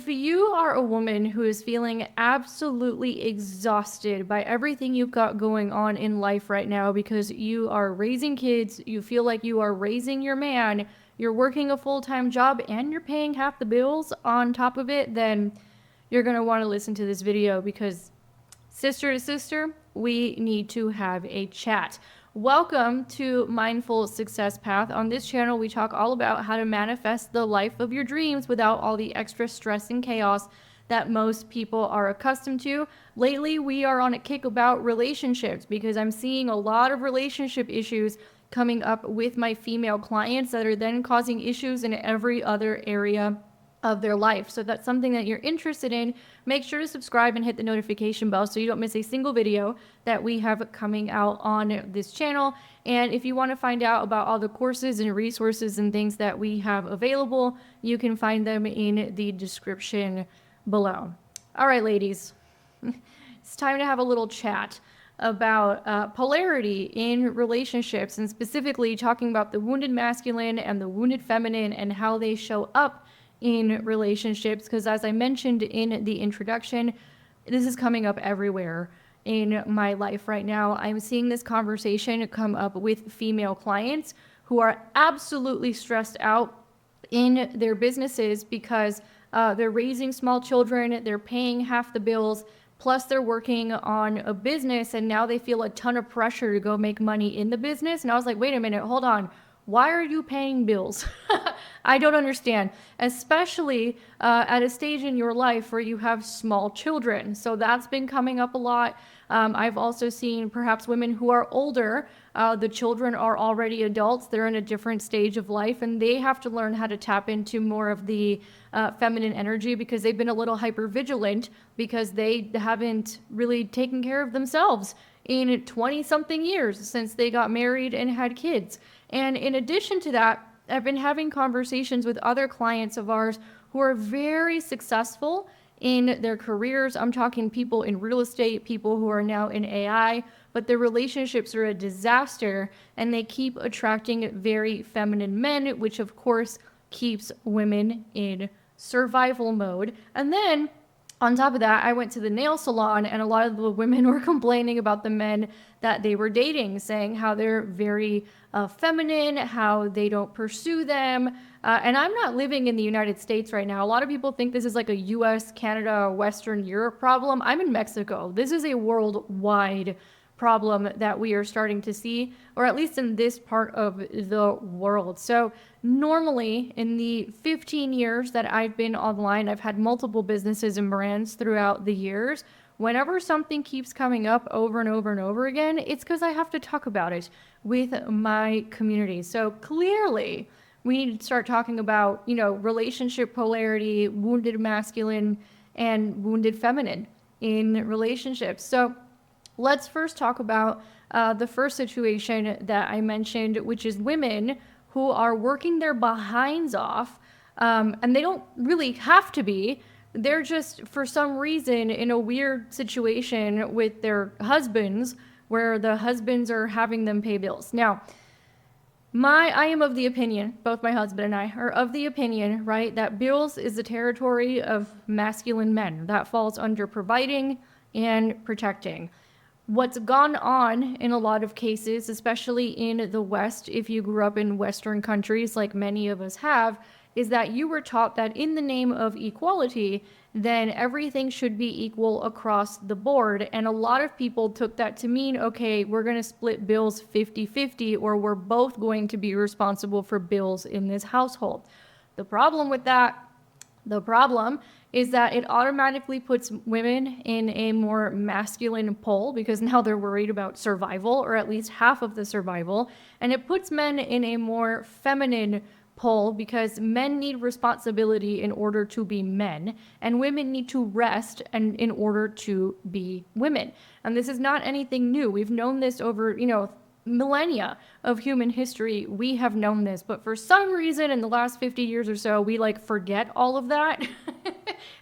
If you are a woman who is feeling absolutely exhausted by everything you've got going on in life right now because you are raising kids, you feel like you are raising your man, you're working a full-time job, and you're paying half the bills on top of it, then you're going to want to listen to this video because sister to sister, we need to have a chat. Welcome to Mindful Success Path. On this channel, we talk all about how to manifest the life of your dreams without all the extra stress and chaos that most people are accustomed to. Lately, we are on a kick about relationships because I'm seeing a lot of relationship issues coming up with my female clients that are then causing issues in every other area of their life. So if that's something that you're interested in, make sure to subscribe and hit the notification bell so you don't miss a single video that we have coming out on this channel. And if you want to find out about all the courses and resources and things that we have available, you can find them in the description below. All right, ladies, it's time to have a little chat about polarity in relationships, and specifically talking about the wounded masculine and the wounded feminine and how they show up in relationships, because as I mentioned in the introduction, this is coming up everywhere in my life right now. I'm seeing this conversation come up with female clients who are absolutely stressed out in their businesses because they're raising small children, they're paying half the bills, plus they're working on a business, and now they feel a ton of pressure to go make money in the business. And I was like, wait a minute, hold on. Why are you paying bills? I don't understand, especially at a stage in your life where you have small children. So that's been coming up a lot. I've also seen perhaps women who are older, the children are already adults, they're in a different stage of life, and they have to learn how to tap into more of the feminine energy because they've been a little hypervigilant because they haven't really taken care of themselves in 20-something years since they got married and had kids. And in addition to that, I've been having conversations with other clients of ours who are very successful in their careers. I'm talking people in real estate, people who are now in AI, but their relationships are a disaster and they keep attracting very feminine men, which of course keeps women in survival mode. And then on top of that, I went to the nail salon and a lot of the women were complaining about the men that they were dating, saying how they're very feminine, how they don't pursue them. And I'm not living in the United States right now. A lot of people think this is like a US, Canada, Western Europe problem. I'm in Mexico. This is a worldwide problem that we are starting to see, or at least in this part of the world. So normally in the 15 years that I've been online, I've had multiple businesses and brands throughout the years. Whenever something keeps coming up over and over and over again, it's because I have to talk about it with my community. So clearly we need to start talking about, relationship polarity, wounded masculine and wounded feminine in relationships. So let's first talk about the first situation that I mentioned, which is women who are working their behinds off, and they don't really have to be. They're just, for some reason, in a weird situation with their husbands where the husbands are having them pay bills. Now, I am of the opinion, both my husband and I are of the opinion, right, that bills is the territory of masculine men. That falls under providing and protecting. What's gone on in a lot of cases, especially in the West, if you grew up in Western countries like many of us have, is that you were taught that in the name of equality, then everything should be equal across the board. And a lot of people took that to mean, okay, we're going to split bills 50-50, or we're both going to be responsible for bills in this household. The problem with that, is that it automatically puts women in a more masculine pole because now they're worried about survival, or at least half of the survival. And it puts men in a more feminine pole because men need responsibility in order to be men, and women need to rest and in order to be women. And this is not anything new. We've known this over, millennia of human history. We have known this, but for some reason in the last 50 years or so, we forget all of that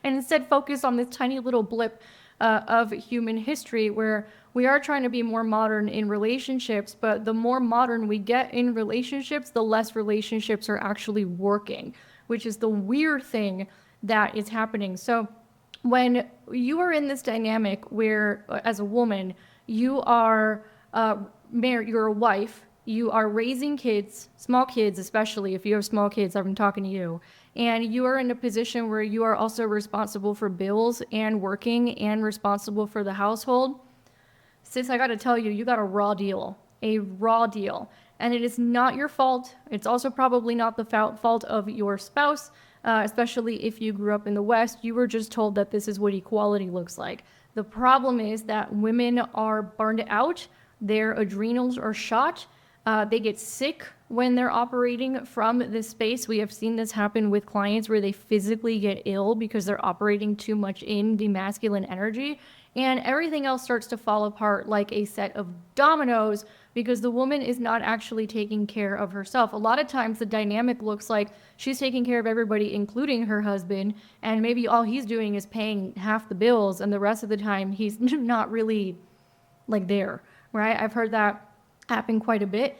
and instead focus on this tiny little blip of human history where we are trying to be more modern in relationships, but the more modern we get in relationships, the less relationships are actually working, which is the weird thing that is happening. So when you are in this dynamic where, as a woman, you are married, you're a wife, you are raising kids, small kids, especially if you have small kids, I'm talking to you, and you are in a position where you are also responsible for bills and working and responsible for the household. Sis, I gotta tell you, you got a raw deal. A raw deal. And it is not your fault. It's also probably not the fault of your spouse, especially if you grew up in the West. You were just told that this is what equality looks like. The problem is that women are burned out, their adrenals are shot, they get sick when they're operating from this space. We have seen this happen with clients where they physically get ill because they're operating too much in the masculine energy. And everything else starts to fall apart like a set of dominoes because the woman is not actually taking care of herself. A lot of times the dynamic looks like she's taking care of everybody, including her husband, and maybe all he's doing is paying half the bills, and the rest of the time he's not really like there, right? I've heard that happen quite a bit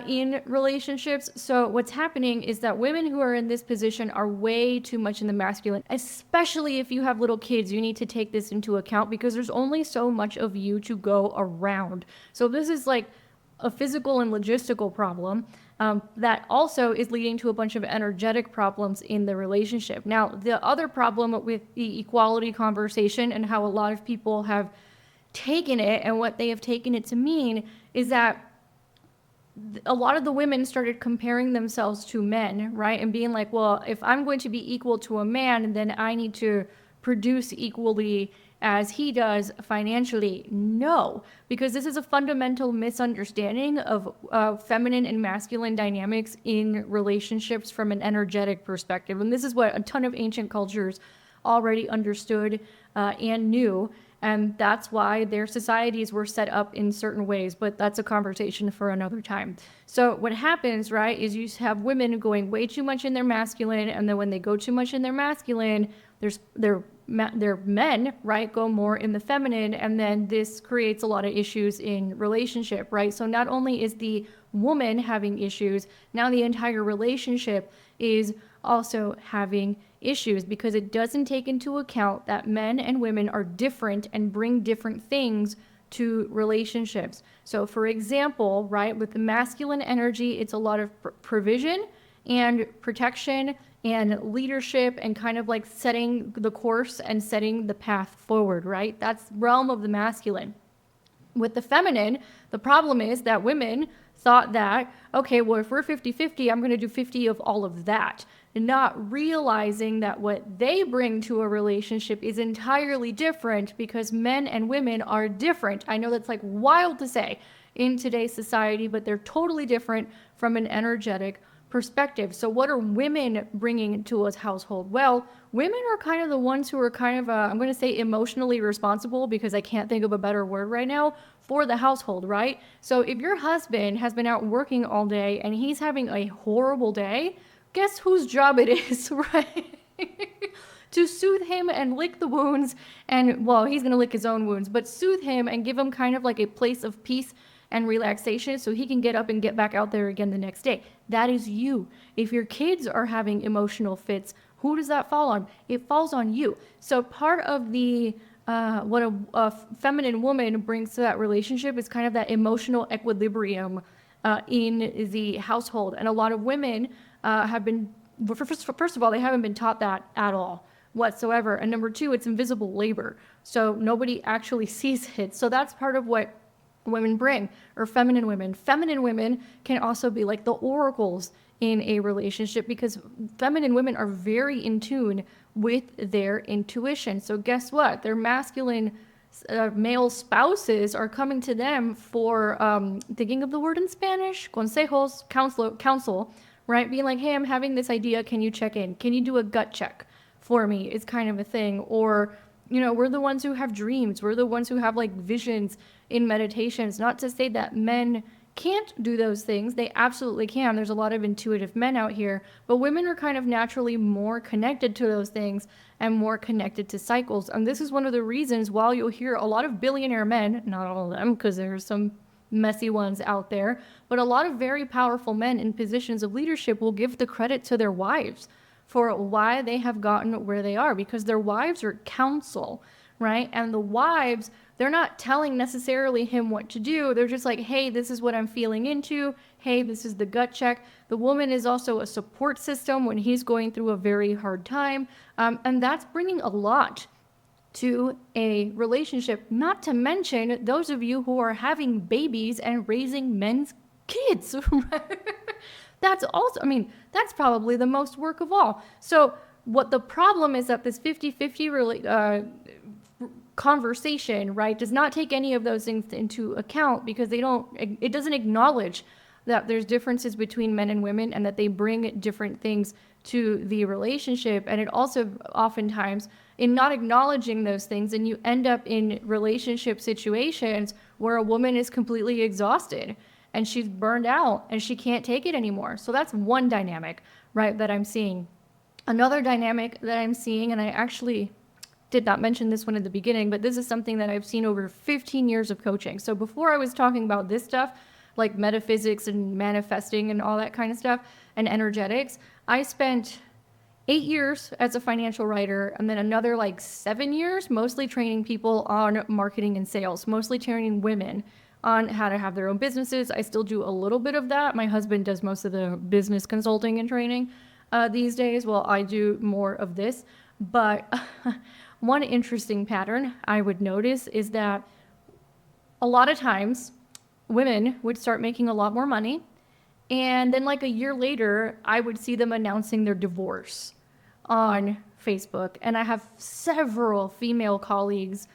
in relationships. So what's happening is that women who are in this position are way too much in the masculine, especially if you have little kids. You need to take this into account because there's only so much of you to go around. So this is like a physical and logistical problem that also is leading to a bunch of energetic problems in the relationship. Now, the other problem with the equality conversation and how a lot of people have taken it and what they have taken it to mean is that a lot of the women started comparing themselves to men, right? And being like, well, if I'm going to be equal to a man, then I need to produce equally as he does financially. No, because this is a fundamental misunderstanding of feminine and masculine dynamics in relationships from an energetic perspective. And this is what a ton of ancient cultures already understood and knew. And that's why their societies were set up in certain ways, but that's a conversation for another time. So what happens, right, is you have women going way too much in their masculine, and then when they go too much in their masculine, their men, right, go more in the feminine, and then this creates a lot of issues in relationship, right? So not only is the woman having issues, now the entire relationship is also having issues because it doesn't take into account that men and women are different and bring different things to relationships. So for example, right, with the masculine energy, it's a lot of provision and protection and leadership and kind of like setting the course and setting the path forward, right? That's realm of the masculine. With the feminine, the problem is that women thought that, okay, well, if we're 50-50, I'm going to do 50 of all of that. Not realizing that what they bring to a relationship is entirely different because men and women are different. I know that's like wild to say in today's society, but they're totally different from an energetic perspective. So what are women bringing to a household? Well, women are kind of the ones who are kind of, I'm going to say emotionally responsible because I can't think of a better word right now for the household, right? So if your husband has been out working all day and he's having a horrible day, guess whose job it is, right? To soothe him and lick the wounds and, well, he's going to lick his own wounds, but soothe him and give him kind of like a place of peace and relaxation so he can get up and get back out there again the next day. That is you. If your kids are having emotional fits, who does that fall on? It falls on you. So part of the what a feminine woman brings to that relationship is kind of that emotional equilibrium in the household. And a lot of women have been, first of all, they haven't been taught that at all whatsoever. And number two, it's invisible labor. So nobody actually sees it. So that's part of what women bring, or feminine women. Feminine women can also be like the oracles in a relationship because feminine women are very in tune with their intuition. So guess what? Their masculine male spouses are coming to them for, thinking of the word in Spanish, consejos, counsel, right? Being like, hey, I'm having this idea. Can you check in? Can you do a gut check for me? Is kind of a thing. Or, you know, we're the ones who have dreams. We're the ones who have like visions in meditations. Not to say that men can't do those things. They absolutely can. There's a lot of intuitive men out here, but women are kind of naturally more connected to those things and more connected to cycles. And this is one of the reasons while you'll hear a lot of billionaire men, not all of them, because there's some messy ones out there, but a lot of very powerful men in positions of leadership will give the credit to their wives for why they have gotten where they are, because their wives are counsel, right? And the wives, they're not telling necessarily him what to do. They're just like, hey, this is what I'm feeling into. Hey, this is the gut check. The woman is also a support system when he's going through a very hard time. And that's bringing a lot to a relationship, not to mention those of you who are having babies and raising men's kids. That's also, I mean, that's probably the most work of all. So what the problem is that this 50-50 conversation, right, does not take any of those things into account, because it doesn't acknowledge that there's differences between men and women and that they bring different things to the relationship. And it also oftentimes, in not acknowledging those things, and you end up in relationship situations where a woman is completely exhausted and she's burned out and she can't take it anymore. So that's one dynamic, right, that I'm seeing. Another dynamic that I'm seeing, and I actually did not mention this one at the beginning, but this is something that I've seen over 15 years of coaching. So before I was talking about this stuff, like metaphysics and manifesting and all that kind of stuff, and energetics, I spent 8 years as a financial writer, and then another like 7 years mostly training people on marketing and sales, mostly training women on how to have their own businesses. I still do a little bit of that. My husband does most of the business consulting and training these days, while I do more of this. But one interesting pattern I would notice is that a lot of times women would start making a lot more money, and then like a year later, I would see them announcing their divorce on Facebook. And I have several female colleagues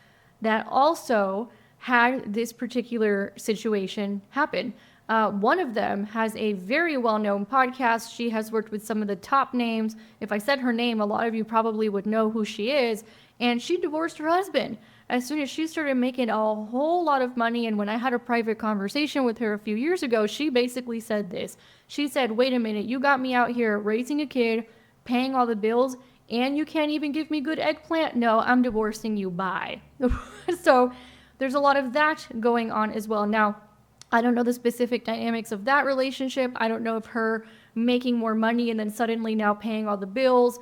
that also had this particular situation happen. One of them has a very well-known podcast. She has worked with some of the top names. If I said her name, a lot of you probably would know who she is. And she divorced her husband as soon as she started making a whole lot of money. And when I had a private conversation with her a few years ago, she basically said this. She said, wait a minute, you got me out here raising a kid, paying all the bills, and you can't even give me good eggplant? No, I'm divorcing you, bye. So there's a lot of that going on as well. Now, I don't know the specific dynamics of that relationship. I don't know if her making more money and then suddenly now paying all the bills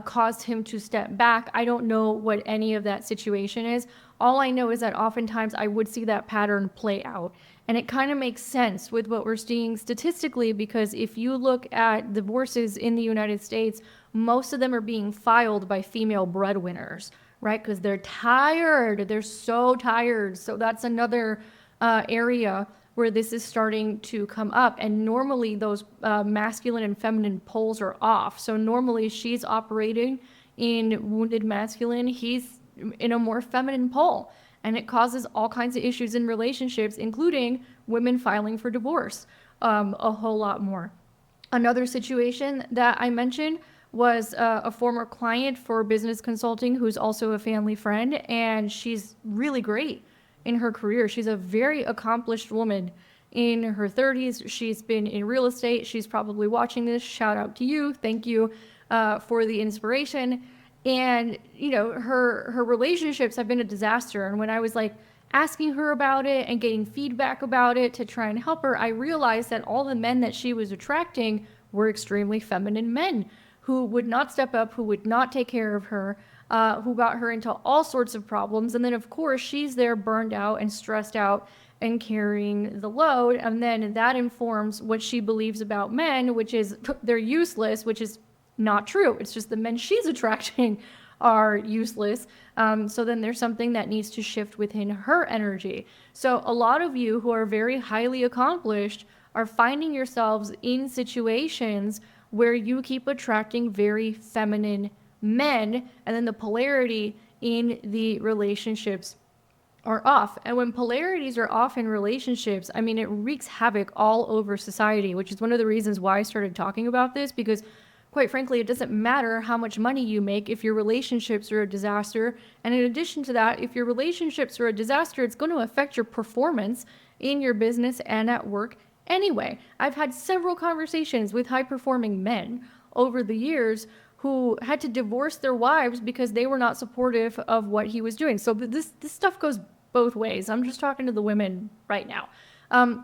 caused him to step back. I don't know what any of that situation is. All I know is that oftentimes I would see that pattern play out. And it kind of makes sense with what we're seeing statistically, because if you look at divorces in the United States, most of them are being filed by female breadwinners, right? Because they're tired. They're so tired. So that's another area where this is starting to come up. And normally those masculine and feminine poles are off. So normally she's operating in wounded masculine, he's in a more feminine pole. And it causes all kinds of issues in relationships, including women filing for divorce a whole lot more. Another situation that I mentioned was a former client for business consulting who's also a family friend, and she's really great in her career. She's a very accomplished woman in her 30s. She's been in real estate. She's probably watching this. Shout out to you. Thank you for the inspiration. And, you know, her relationships have been a disaster. And when I was like asking her about it and getting feedback about it to try and help her, I realized that all the men that she was attracting were extremely feminine men who would not step up, who would not take care of her, who got her into all sorts of problems. And then, of course, she's there burned out and stressed out and carrying the load. And then that informs what she believes about men, which is they're useless, which is not true. It's just the men she's attracting are useless. So then there's something that needs to shift within her energy. So a lot of you who are very highly accomplished are finding yourselves in situations where you keep attracting very feminine men, and then the polarity in the relationships are off. And when polarities are off in relationships, I mean, it wreaks havoc all over society, which is one of the reasons why I started talking about this, because quite frankly, it doesn't matter how much money you make if your relationships are a disaster. And in addition to that, if your relationships are a disaster, it's going to affect your performance in your business and at work anyway. I've had several conversations with high-performing men over the years who had to divorce their wives because they were not supportive of what he was doing. So this stuff goes both ways. I'm just talking to the women right now.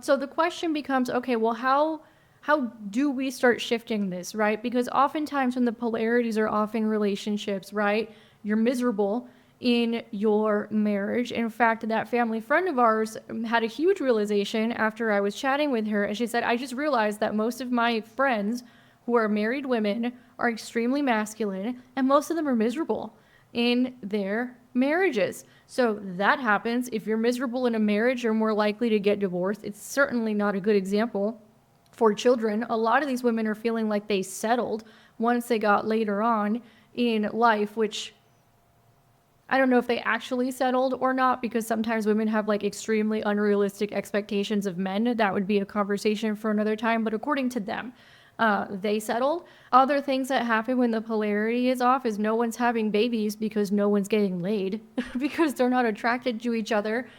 So the question becomes, okay, well, how how do we start shifting this, right? Because oftentimes when the polarities are off in relationships, right, you're miserable in your marriage. In fact, that family friend of ours had a huge realization after I was chatting with her, and she said, I just realized that most of my friends who are married women are extremely masculine, and most of them are miserable in their marriages. So that happens. If you're miserable in a marriage, you're more likely to get divorced. It's certainly not a good example for children. A lot of these women are feeling like they settled once they got later on in life, which I don't know if they actually settled or not, because sometimes women have like extremely unrealistic expectations of men. That would be a conversation for another time. But according to them, they settled. Other things that happen when the polarity is off is no one's having babies because no one's getting laid because they're not attracted to each other,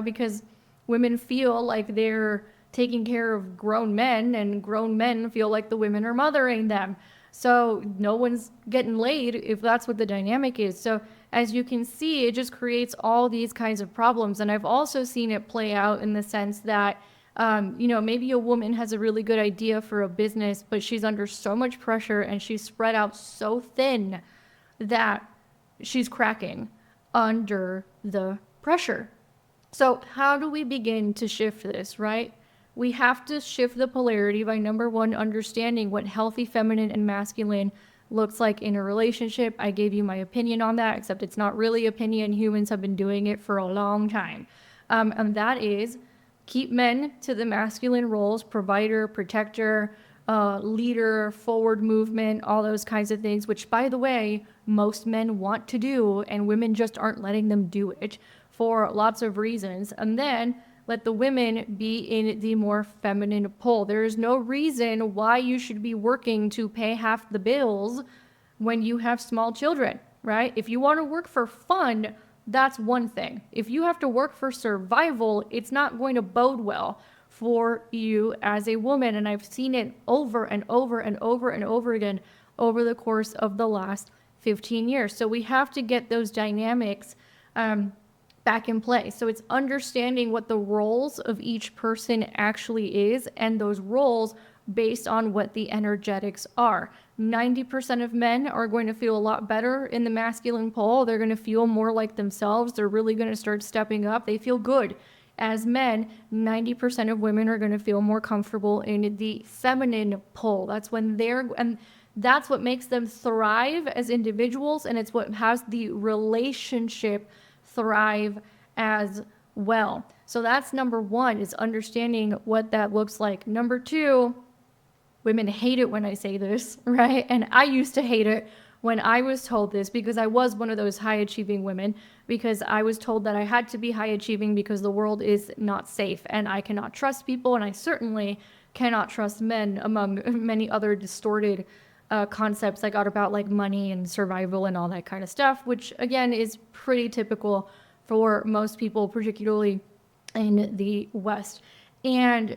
because women feel like they're taking care of grown men and grown men feel like the women are mothering them. So no one's getting laid if that's what the dynamic is. So as you can see, it just creates all these kinds of problems. And I've also seen it play out in the sense that, maybe a woman has a really good idea for a business, but she's under so much pressure and she's spread out so thin that she's cracking under the pressure. So how do we begin to shift this, right? We have to shift the polarity by, number one, understanding what healthy feminine and masculine looks like in a relationship. I gave you my opinion on that, except it's not really opinion. Humans have been doing it for a long time. And that is keep men to the masculine roles: provider, protector, leader, forward movement, all those kinds of things, which, by the way, most men want to do, and women just aren't letting them do it for lots of reasons. And then let the women be in the more feminine pole. There is no reason why you should be working to pay half the bills when you have small children, right? If you want to work for fun, that's one thing. If you have to work for survival, it's not going to bode well for you as a woman. And I've seen it over and over and over and over again over the course of the last 15 years. So we have to get those dynamics back in place. So it's understanding what the roles of each person actually is, and those roles based on what the energetics are. 90% of men are going to feel a lot better in the masculine pole. They're going to feel more like themselves. They're really going to start stepping up. They feel good as men. 90% of women are going to feel more comfortable in the feminine pole. That's when and that's what makes them thrive as individuals, and it's what has the relationship thrive as well. So that's number one, is understanding what that looks like. Number two, women hate it when I say this, right? And I used to hate it when I was told this, because I was one of those high achieving women, because I was told that I had to be high achieving because the world is not safe and I cannot trust people, and I certainly cannot trust men, among many other distorted concepts I got about like money and survival and all that kind of stuff, which again is pretty typical for most people, particularly in the West. And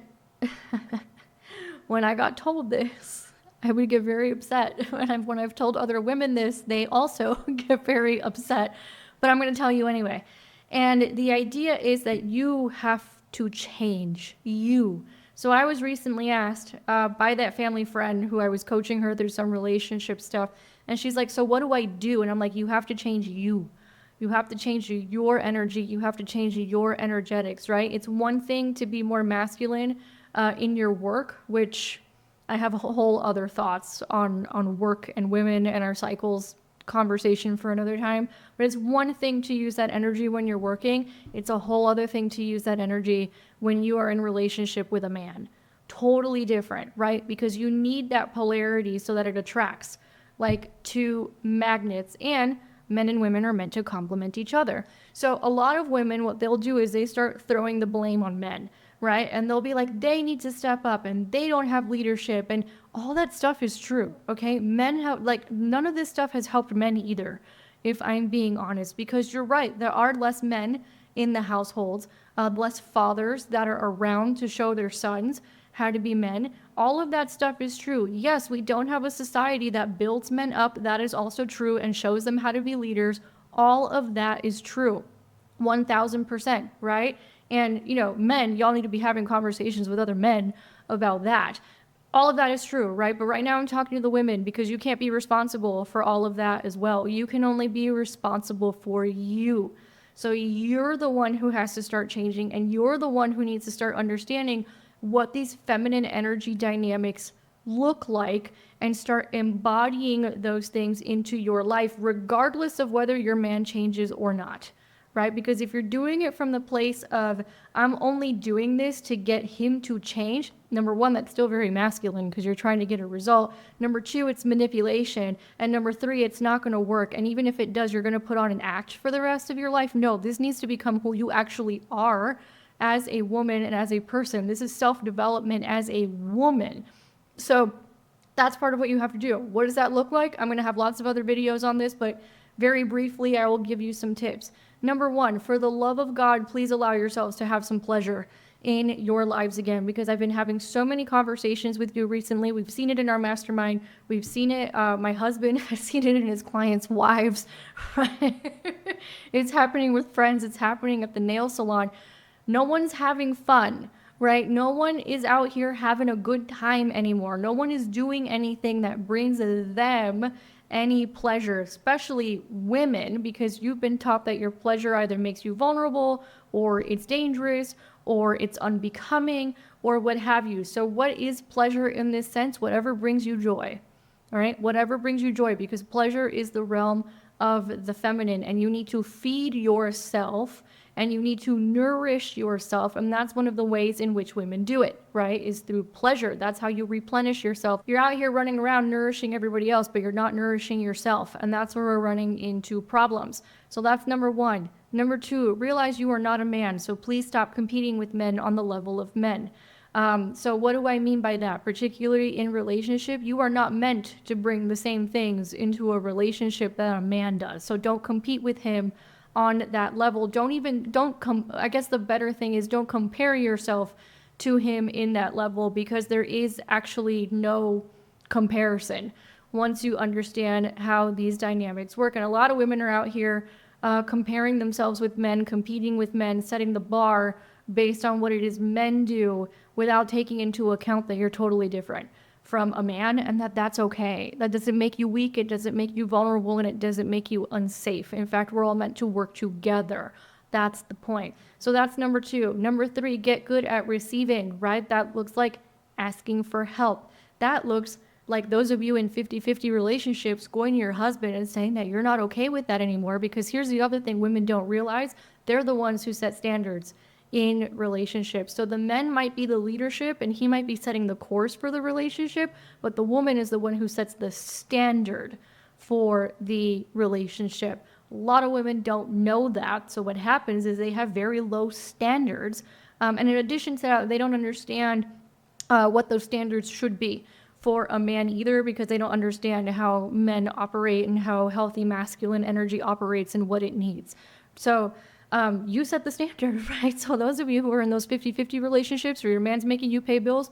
when I got told this, I would get very upset. When I've told other women this, they also get very upset. But I'm going to tell you anyway. And the idea is that you have to change you. So I was recently asked by that family friend who I was coaching her through some relationship stuff. And she's like, so what do I do? And I'm like, you have to change you. You have to change your energy. You have to change your energetics, right? It's one thing to be more masculine in your work, which I have a whole other thoughts on work and women and our cycles conversation for another time. But it's one thing to use that energy when you're working. It's a whole other thing to use that energy when you are in relationship with a man. Totally different, right? Because you need that polarity so that it attracts like two magnets, and men and women are meant to complement each other. So a lot of women, what they'll do is they start throwing the blame on men, right? And they'll be like, they need to step up and they don't have leadership, and all that stuff is true, okay? Men have, like, none of this stuff has helped men either, if I'm being honest, because you're right, there are less men in the households, less fathers that are around to show their sons how to be men. All of that stuff is true. Yes, we don't have a society that builds men up. That is also true, and shows them how to be leaders. All of that is true. 1000%, right? And, men, y'all need to be having conversations with other men about that. All of that is true, right? But right now I'm talking to the women because you can't be responsible for all of that as well. You can only be responsible for you. So you're the one who has to start changing, and you're the one who needs to start understanding what these feminine energy dynamics look like and start embodying those things into your life, regardless of whether your man changes or not, right? Because if you're doing it from the place of, I'm only doing this to get him to change, number one, that's still very masculine because you're trying to get a result. Number two, it's manipulation. And number three, it's not going to work. And even if it does, you're going to put on an act for the rest of your life. No, this needs to become who you actually are as a woman and as a person. This is self-development as a woman. So that's part of what you have to do. What does that look like? I'm going to have lots of other videos on this, but very briefly, I will give you some tips. Number one, for the love of God, please allow yourselves to have some pleasure in your lives again, because I've been having so many conversations with you recently. We've seen it in our mastermind. We've seen it, my husband has seen it in his clients' wives. It's happening with friends. It's happening at the nail salon. No one's having fun, right? No one is out here having a good time anymore. No one is doing anything that brings them any pleasure, especially women, because you've been taught that your pleasure either makes you vulnerable or it's dangerous or it's unbecoming or what have you. So what is pleasure in this sense? Whatever brings you joy. All right, whatever brings you joy, because pleasure is the realm of the feminine, and you need to feed yourself and you need to nourish yourself. And that's one of the ways in which women do it, right? Is through pleasure. That's how you replenish yourself. You're out here running around nourishing everybody else, but you're not nourishing yourself. And that's where we're running into problems. So that's number one. Number two, realize you are not a man. So please stop competing with men on the level of men. So what do I mean by that? Particularly in relationship, you are not meant to bring the same things into a relationship that a man does. So don't compete with him on that level. I guess the better thing is don't compare yourself to him in that level, because there is actually no comparison once you understand how these dynamics work. And a lot of women are out here comparing themselves with men, competing with men, setting the bar based on what it is men do without taking into account that you're totally different from a man, and that's okay. That doesn't make you weak, it doesn't make you vulnerable, and it doesn't make you unsafe. In fact, we're all meant to work together. That's the point. So that's number two. Number three, get good at receiving, right? That looks like asking for help. That looks like those of you in 50-50 relationships going to your husband and saying that you're not okay with that anymore, because here's the other thing women don't realize. They're the ones who set standards in relationships. So the men might be the leadership and he might be setting the course for the relationship, but the woman is the one who sets the standard for the relationship. A lot of women don't know that. So what happens is they have very low standards. And in addition to that, they don't understand what those standards should be for a man either, because they don't understand how men operate and how healthy masculine energy operates and what it needs. So you set the standard, right? So those of you who are in those 50-50 relationships where your man's making you pay bills,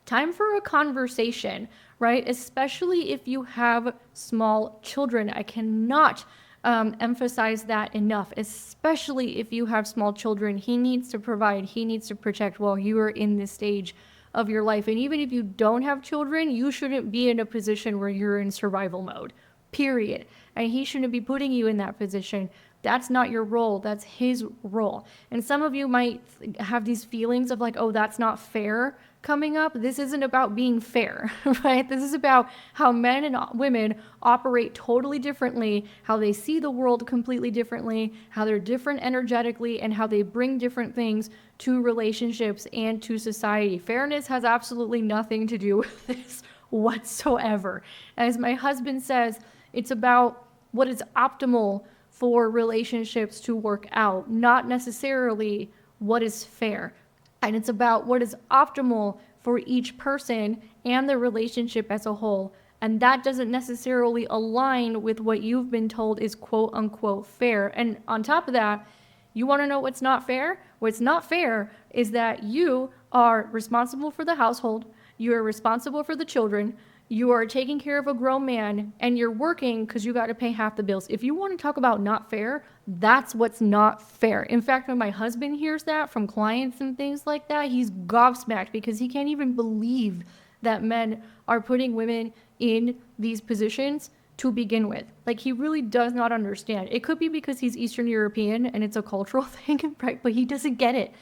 time for a conversation, right? Especially if you have small children. I cannot emphasize that enough, especially if you have small children. He needs to provide, he needs to protect while you are in this stage of your life. And even if you don't have children, you shouldn't be in a position where you're in survival mode, period. And he shouldn't be putting you in that position. That's not your role. That's his role. And some of you might have these feelings of like, oh, that's not fair coming up. This isn't about being fair, right? This is about how men and women operate totally differently, how they see the world completely differently, how they're different energetically, and how they bring different things to relationships and to society. Fairness has absolutely nothing to do with this whatsoever. As my husband says, it's about what is optimal for relationships to work out, not necessarily what is fair. And it's about what is optimal for each person and the relationship as a whole. And that doesn't necessarily align with what you've been told is quote unquote fair. And on top of that, you want to know what's not fair? What's not fair is that you are responsible for the household, you are responsible for the children, you are taking care of a grown man, and you're working because you got to pay half the bills. If you want to talk about not fair, that's what's not fair. In fact, when my husband hears that from clients and things like that, he's gobsmacked because he can't even believe that men are putting women in these positions to begin with. Like, he really does not understand. It could be because he's Eastern European and it's a cultural thing, right? But he doesn't get it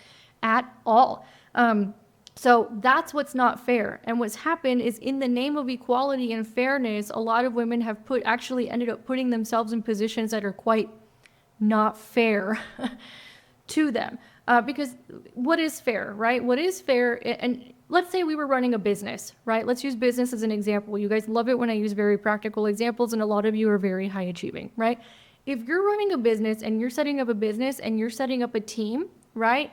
at all. So that's what's not fair. And what's happened is, in the name of equality and fairness, a lot of women have actually ended up putting themselves in positions that are quite not fair to them. Because what is fair, right? What is fair, and let's say we were running a business, right? Let's use business as an example. You guys love it when I use very practical examples, and a lot of you are very high achieving, right? If you're running a business and you're setting up a business and you're setting up a team, right?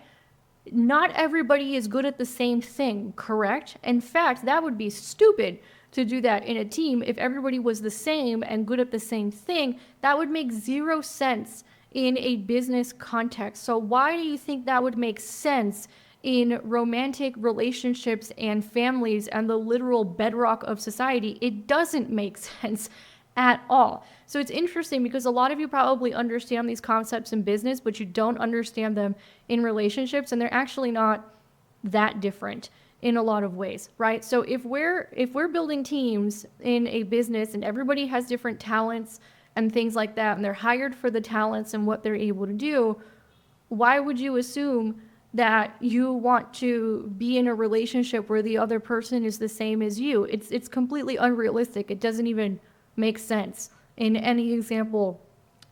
Not everybody is good at the same thing, correct? In fact, that would be stupid to do that in a team. If everybody was the same and good at the same thing, that would make zero sense in a business context. So why do you think that would make sense in romantic relationships and families and the literal bedrock of society? It doesn't make sense at all. So it's interesting because a lot of you probably understand these concepts in business, but you don't understand them in relationships, and they're actually not that different in a lot of ways, right? So if we're building teams in a business and everybody has different talents and things like that, and they're hired for the talents and what they're able to do, why would you assume that you want to be in a relationship where the other person is the same as you? It's completely unrealistic. It doesn't even make sense in any example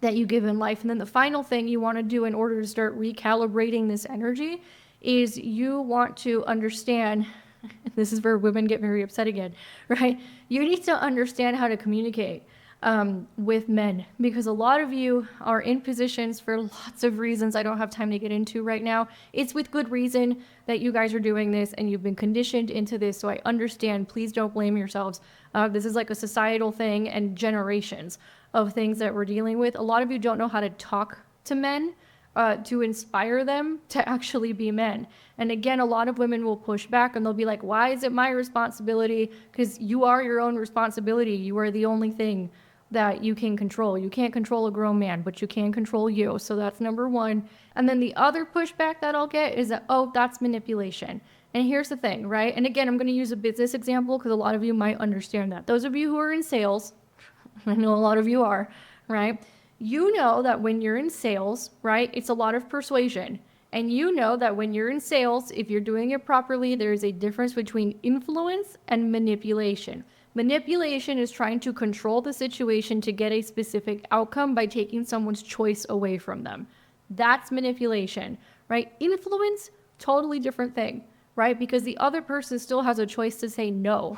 that you give in life. And then the final thing you want to do in order to start recalibrating this energy is you want to understand, this is where women get very upset again, right? You need to understand how to communicate with men, because a lot of you are in positions for lots of reasons I don't have time to get into right now. It's with good reason that you guys are doing this and you've been conditioned into this, so I understand. Please don't blame yourselves. This is like a societal thing and generations of things that we're dealing with. A lot of you don't know how to talk to men to inspire them to actually be men. And again, a lot of women will push back and they'll be like, why is it my responsibility? Because you are your own responsibility. You are the only thing that you can control. You can't control a grown man, but you can control you. So that's number one. And then the other pushback that I'll get is that, oh, that's manipulation. And here's the thing, right? And again, I'm going to use a business example because a lot of you might understand that. Those of you who are in sales, I know a lot of you are, right? You know that when you're in sales, right, it's a lot of persuasion. And you know that when you're in sales, if you're doing it properly, there is a difference between influence and manipulation. Manipulation is trying to control the situation to get a specific outcome by taking someone's choice away from them. That's manipulation, right? Influence, totally different thing, right? Because the other person still has a choice to say no.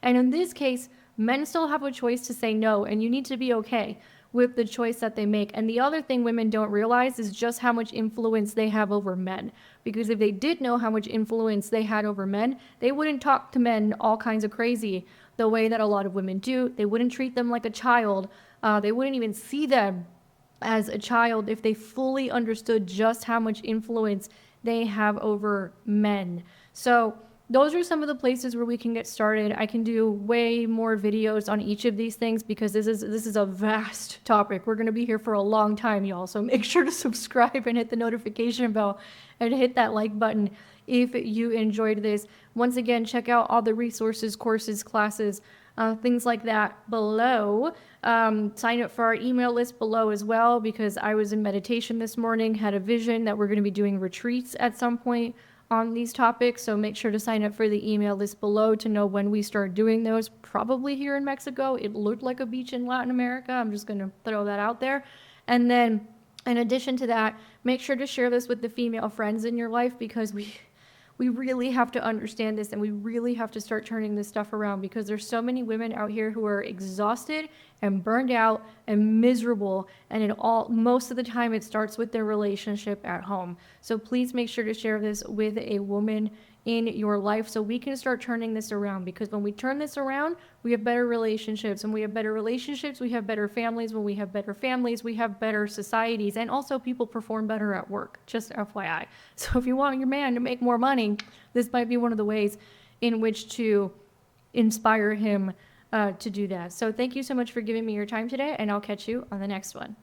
And in this case, men still have a choice to say no, and you need to be okay with the choice that they make. And the other thing women don't realize is just how much influence they have over men. Because if they did know how much influence they had over men, they wouldn't talk to men all kinds of crazy the way that a lot of women do. They wouldn't treat them like a child. They wouldn't even see them as a child if they fully understood just how much influence they have over men. So those are some of the places where we can get started. I can do way more videos on each of these things because this is a vast topic. We're going to be here for a long time, y'all. So make sure to subscribe and hit the notification bell and hit that like button if you enjoyed this. Once again, check out all the resources, courses, classes, things like that below. Sign up for our email list below as well, because I was in meditation this morning, had a vision that we're going to be doing retreats at some point on these topics, so make sure to sign up for the email list below to know when we start doing those. Probably here in Mexico. It looked like a beach in Latin America. I'm just going to throw that out there. And then in addition to that, make sure to share this with the female friends in your life, because we really have to understand this, and we really have to start turning this stuff around, because there's so many women out here who are exhausted and burned out and miserable, and most of the time it starts with their relationship at home. So please make sure to share this with a woman in your life so we can start turning this around, because when we turn this around, we have better relationships. When we have better relationships, we have better families. When we have better families, we have better societies, and also people perform better at work, just FYI. So if you want your man to make more money, this might be one of the ways in which to inspire him to do that. So thank you so much for giving me your time today, and I'll catch you on the next one.